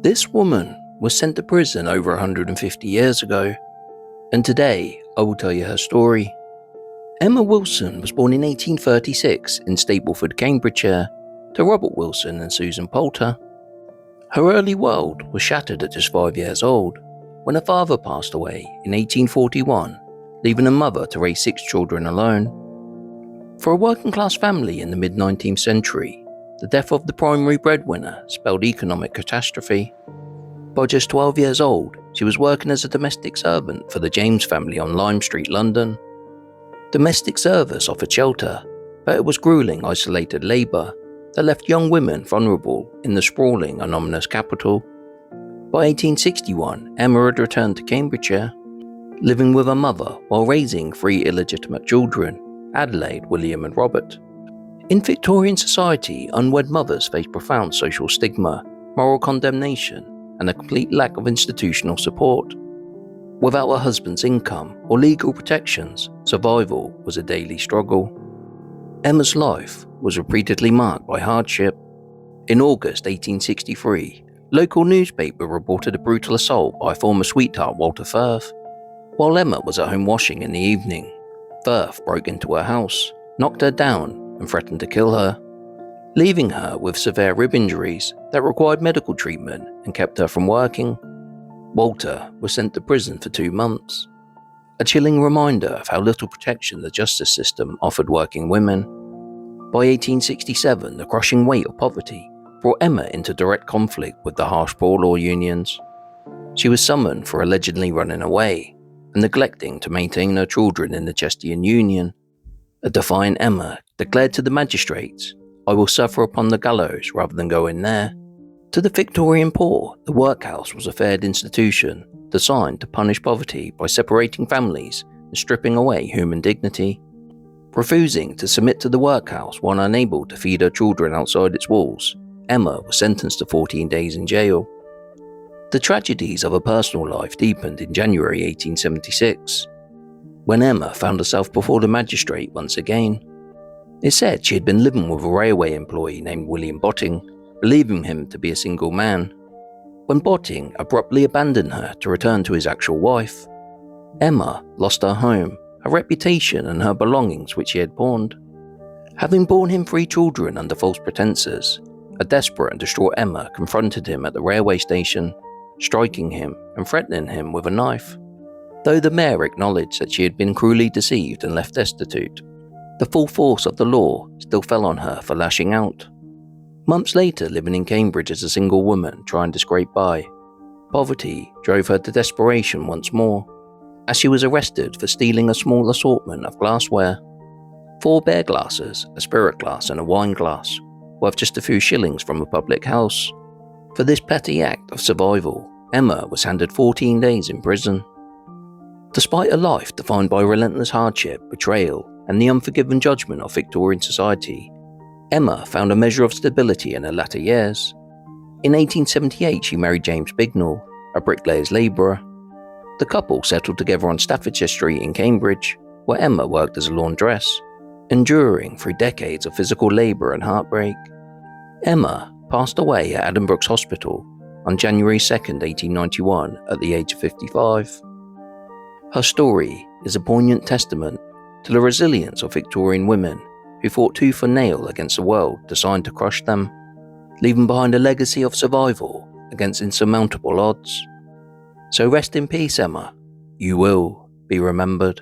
This woman was sent to prison over 150 years ago, and today I will tell you her story. Emma Wilson was born in 1836 in Stapleford, Cambridgeshire, to Robert Wilson and Susan Poulter. Her early world was shattered at just 5 years old, when her father passed away in 1841, leaving her mother to raise 6 children alone. For a working-class family in the mid-19th century, the death of the primary breadwinner spelled economic catastrophe. By just 12 years old, she was working as a domestic servant for the James family on Lime Street, London. Domestic service offered shelter, but it was grueling, isolated labour that left young women vulnerable in the sprawling and ominous capital. By 1861, Emma had returned to Cambridgeshire, living with her mother while raising 3 illegitimate children, Adelaide, William and Robert. In Victorian society, unwed mothers faced profound social stigma, moral condemnation, and a complete lack of institutional support. Without her husband's income or legal protections, survival was a daily struggle. Emma's life was repeatedly marked by hardship. In August 1863, local newspaper reported a brutal assault by former sweetheart Walter Firth. While Emma was at home washing in the evening, Firth broke into her house, knocked her down, and threatened to kill her, leaving her with severe rib injuries that required medical treatment and kept her from working. Walter was sent to prison for 2 months, a chilling reminder of how little protection the justice system offered working women. By 1867, the crushing weight of poverty brought Emma into direct conflict with the harsh poor law unions. She was summoned for allegedly running away and neglecting to maintain her children in the Chestian Union. A defiant Emma declared to the magistrates, "I will suffer upon the gallows rather than go in there." To the Victorian poor, the workhouse was a feared institution designed to punish poverty by separating families and stripping away human dignity. Refusing to submit to the workhouse while unable to feed her children outside its walls, Emma was sentenced to 14 days in jail. The tragedies of her personal life deepened in January 1876, when Emma found herself before the magistrate once again. It said she had been living with a railway employee named William Botting, believing him to be a single man, when Botting abruptly abandoned her to return to his actual wife. Emma lost her home, her reputation and her belongings which she had pawned. Having borne him 3 children under false pretenses, a desperate and distraught Emma confronted him at the railway station, striking him and threatening him with a knife. Though the mayor acknowledged that she had been cruelly deceived and left destitute, the full force of the law still fell on her for lashing out. Months later, living in Cambridge as a single woman trying to scrape by, poverty drove her to desperation once more, as she was arrested for stealing a small assortment of glassware. 4 beer glasses, a spirit glass and a wine glass, worth just a few shillings from a public house. For this petty act of survival, Emma was handed 14 days in prison. Despite a life defined by relentless hardship, betrayal, and the unforgiving judgment of Victorian society, Emma found a measure of stability in her latter years. In 1878, she married James Bignell, a bricklayer's labourer. The couple settled together on Staffordshire Street in Cambridge, where Emma worked as a laundress, enduring 3 decades of physical labour and heartbreak. Emma passed away at Addenbrooke's Hospital on January 2nd, 1891, at the age of 55. Her story is a poignant testament to the resilience of Victorian women who fought tooth and nail against a world designed to crush them, leaving behind a legacy of survival against insurmountable odds. So rest in peace, Emma. You will be remembered.